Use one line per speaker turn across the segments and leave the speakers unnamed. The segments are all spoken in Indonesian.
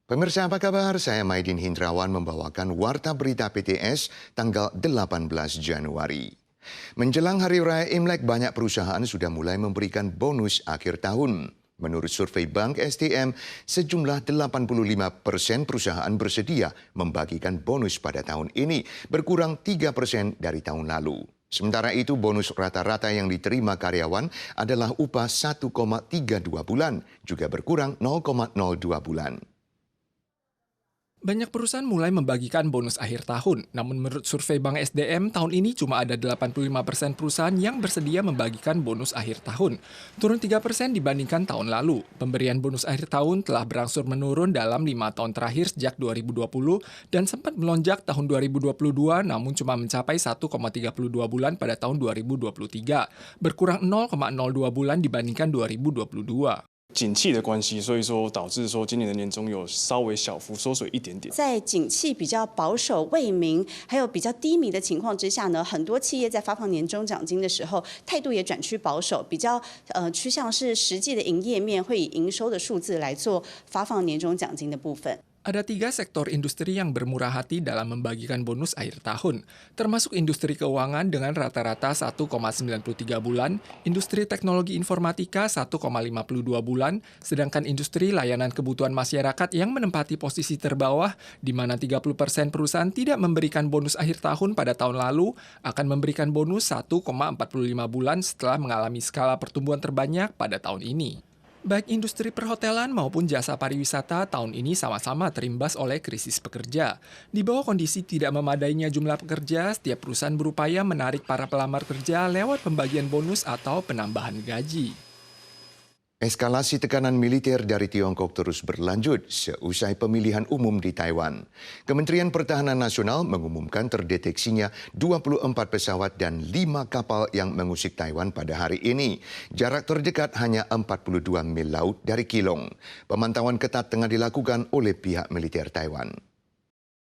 Pemirsa apa kabar? Saya Maidin Hindrawan membawakan Warta Berita PTS tanggal 18 Januari. Menjelang Hari Raya Imlek, banyak perusahaan sudah mulai memberikan bonus akhir tahun. Menurut survei Bank STM, sejumlah 85% perusahaan bersedia membagikan bonus pada tahun ini, berkurang 3% dari tahun lalu. Sementara itu, bonus rata-rata yang diterima karyawan adalah upah 1,32 bulan, juga berkurang 0,02 bulan.
Banyak perusahaan mulai membagikan bonus akhir tahun, namun menurut survei Bank SDM, tahun ini cuma ada 85% perusahaan yang bersedia membagikan bonus akhir tahun, turun 3% dibandingkan tahun lalu. Pemberian bonus akhir tahun telah berangsur menurun dalam 5 tahun terakhir sejak 2020 dan sempat melonjak tahun 2022, namun cuma mencapai 1,32 bulan pada tahun 2023, berkurang 0,02 bulan dibandingkan 2022.
景气的关系，所以说导致说今年的年终有稍微小幅缩水一点点。
在景气比较保守、未明还有比较低迷的情况之下呢，很多企业在发放年终奖金的时候，态度也转趋保守，比较趋向是实际的营业面会以营收的数字来做发放年终奖金的部分。
Ada 3 sektor industri yang bermurah hati dalam membagikan bonus akhir tahun, termasuk industri keuangan dengan rata-rata 1,93 bulan, industri teknologi informatika 1,52 bulan, sedangkan industri layanan kebutuhan masyarakat yang menempati posisi terbawah, di mana 30% perusahaan tidak memberikan bonus akhir tahun pada tahun lalu, akan memberikan bonus 1,45 bulan setelah mengalami skala pertumbuhan terbanyak pada tahun ini. Baik industri perhotelan maupun jasa pariwisata tahun ini sama-sama terimbas oleh krisis pekerja. Di bawah kondisi tidak memadainya jumlah pekerja, setiap perusahaan berupaya menarik para pelamar kerja lewat pembagian bonus atau penambahan gaji.
Eskalasi tekanan militer dari Tiongkok terus berlanjut seusai pemilihan umum di Taiwan. Kementerian Pertahanan Nasional mengumumkan terdeteksinya 24 pesawat dan 5 kapal yang mengusik Taiwan pada hari ini. Jarak terdekat hanya 42 mil laut dari Keelung. Pemantauan ketat tengah dilakukan oleh pihak militer Taiwan.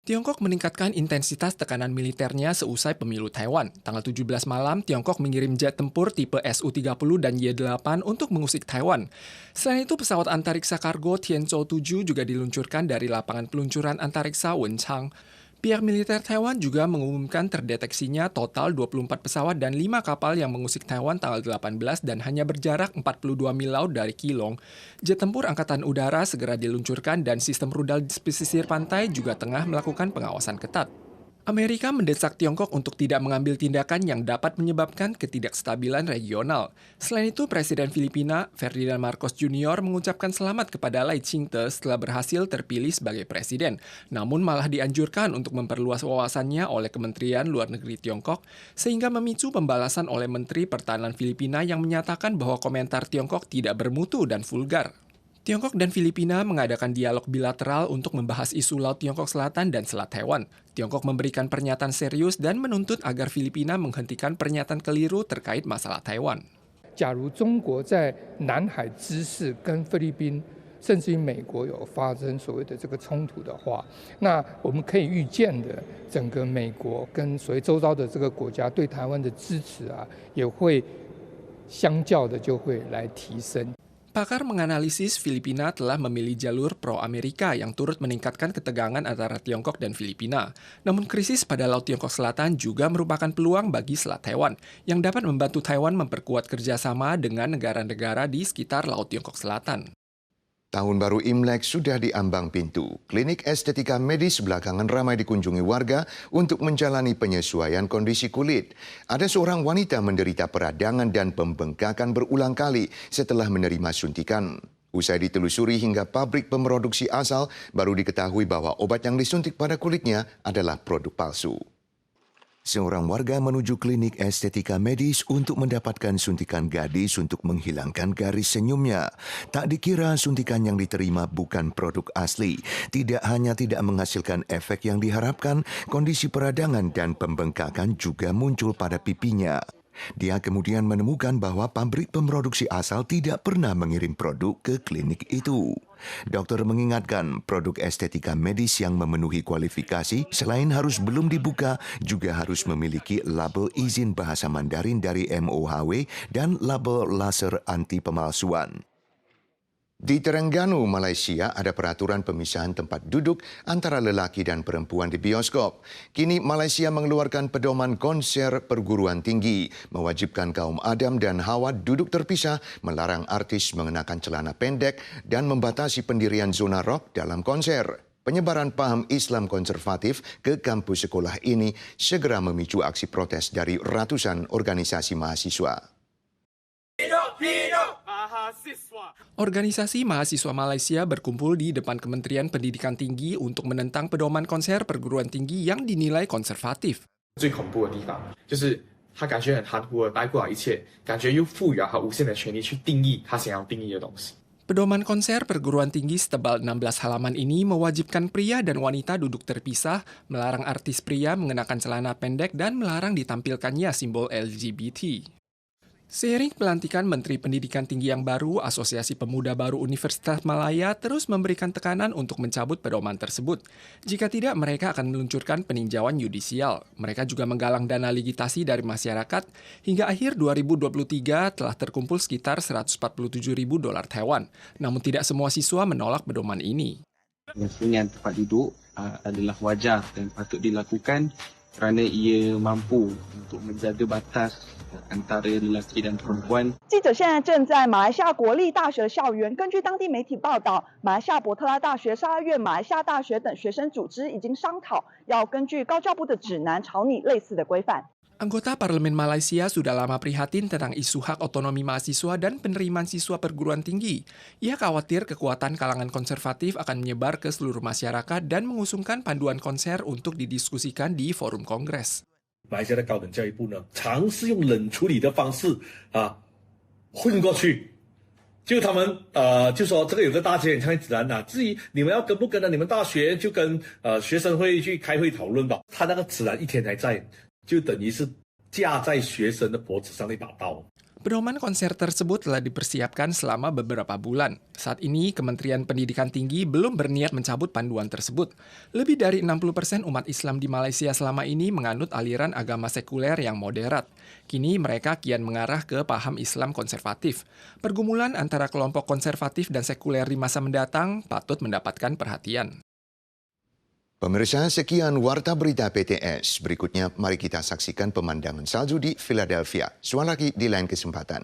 Tiongkok meningkatkan intensitas tekanan militernya seusai pemilu Taiwan. Tanggal 17 malam, Tiongkok mengirim jet tempur tipe Su-30 dan Y-8 untuk mengusik Taiwan. Selain itu, pesawat antariksa kargo Tianzhou 7 juga diluncurkan dari lapangan peluncuran antariksa Wenchang. Pihak militer Taiwan juga mengumumkan terdeteksinya total 24 pesawat dan 5 kapal yang mengusik Taiwan tanggal 18 dan hanya berjarak 42 mil laut dari Keelung. Jet tempur Angkatan Udara segera diluncurkan dan sistem rudal di pesisir pantai juga tengah melakukan pengawasan ketat. Amerika mendesak Tiongkok untuk tidak mengambil tindakan yang dapat menyebabkan ketidakstabilan regional. Selain itu, Presiden Filipina, Ferdinand Marcos Jr. mengucapkan selamat kepada Lai Ching-te setelah berhasil terpilih sebagai presiden. Namun malah dianjurkan untuk memperluas wawasannya oleh Kementerian Luar Negeri Tiongkok, sehingga memicu pembalasan oleh Menteri Pertahanan Filipina yang menyatakan bahwa komentar Tiongkok tidak bermutu dan vulgar. Tiongkok dan Filipina mengadakan dialog bilateral untuk membahas isu Laut Tiongkok Selatan dan Selat Taiwan. Tiongkok memberikan pernyataan serius dan menuntut agar Filipina menghentikan pernyataan keliru terkait masalah Taiwan.
假如中国在南海之事跟菲律宾甚至于美国有发生所谓的这个冲突的话，那我们可以预见的，整个美国跟所谓周遭的这个国家对台湾的支持啊，也会相较的就会来提升。
Pakar menganalisis Filipina telah memilih jalur pro-Amerika yang turut meningkatkan ketegangan antara Tiongkok dan Filipina. Namun krisis pada Laut Tiongkok Selatan juga merupakan peluang bagi Selat Taiwan, yang dapat membantu Taiwan memperkuat kerjasama dengan negara-negara di sekitar Laut Tiongkok Selatan.
Tahun baru Imlek sudah di ambang pintu. Klinik estetika medis belakangan ramai dikunjungi warga untuk menjalani penyesuaian kondisi kulit. Ada seorang wanita menderita peradangan dan pembengkakan berulang kali setelah menerima suntikan. Usai ditelusuri hingga pabrik pemroduksi asal, baru diketahui bahwa obat yang disuntik pada kulitnya adalah produk palsu. Seorang warga menuju klinik estetika medis untuk mendapatkan suntikan gadis untuk menghilangkan garis senyumnya. Tak dikira suntikan yang diterima bukan produk asli. Tidak hanya tidak menghasilkan efek yang diharapkan, kondisi peradangan dan pembengkakan juga muncul pada pipinya. Dia kemudian menemukan bahwa pabrik pemroduksi asal tidak pernah mengirim produk ke klinik itu. Dokter mengingatkan produk estetika medis yang memenuhi kualifikasi selain harus belum dibuka, juga harus memiliki label izin bahasa Mandarin dari MOHW dan label laser anti pemalsuan. Di Terengganu, Malaysia, ada peraturan pemisahan tempat duduk antara lelaki dan perempuan di bioskop. Kini Malaysia mengeluarkan pedoman konser perguruan tinggi, mewajibkan kaum Adam dan Hawa duduk terpisah, melarang artis mengenakan celana pendek dan membatasi pendirian zona rock dalam konser. Penyebaran paham Islam konservatif ke kampus sekolah ini segera memicu aksi protes dari ratusan organisasi mahasiswa.
Organisasi mahasiswa Malaysia berkumpul di depan Kementerian Pendidikan Tinggi untuk menentang pedoman konser perguruan tinggi yang dinilai konservatif.
最恐怖的地方就是他感觉很含糊地带过了一切，感觉又赋予了他无限的权利去定义他想要定义的东西。
Pedoman konser perguruan tinggi setebal 16 halaman ini mewajibkan pria dan wanita duduk terpisah, melarang artis pria mengenakan celana pendek dan melarang ditampilkannya simbol LGBT. Seiring pelantikan Menteri Pendidikan Tinggi yang baru, Asosiasi Pemuda Baru Universitas Malaya terus memberikan tekanan untuk mencabut pedoman tersebut. Jika tidak, mereka akan meluncurkan peninjauan yudisial. Mereka juga menggalang dana legitasi dari masyarakat. Hingga akhir 2023 telah terkumpul sekitar 147.000 dolar Taiwan. Namun tidak semua siswa menolak pedoman ini.
Penggunaan tempat duduk adalah wajar dan patut dilakukan kerana ia mampu untuk menjaga batas antara lelaki dan perempuan.
记者现在正在马来西亚国立大学校园。根据当地媒体报道，马来西亚伯特拉大学、沙拉院、马来西亚大学等学生组织已经商讨，要根据高教部的指南草拟类似的规范。
Anggota Parlemen Malaysia sudah lama prihatin tentang isu hak otonomi mahasiswa dan penerimaan siswa perguruan tinggi. Ia khawatir kekuatan kalangan konservatif akan menyebar ke seluruh masyarakat dan mengusungkan panduan konser untuk didiskusikan di forum kongres.
马来西亚的高等教育部呢，尝试用冷处理的方式混过去，就他们就说这个有个大学演唱会指南至于你们要跟不跟呢，你们大学就跟学生会去开会讨论吧。他那个指南一天还在，就等于是架在学生的脖子上的一把刀。
Pedoman konser tersebut telah dipersiapkan selama beberapa bulan. Saat ini, Kementerian Pendidikan Tinggi belum berniat mencabut panduan tersebut. Lebih dari 60% umat Islam di Malaysia selama ini menganut aliran agama sekuler yang moderat. Kini mereka kian mengarah ke paham Islam konservatif. Pergumulan antara kelompok konservatif dan sekuler di masa mendatang patut mendapatkan perhatian.
Pemirsa, sekian Warta Berita PTS. Berikutnya, mari kita saksikan pemandangan salju di Philadelphia. Soal lagi di lain kesempatan.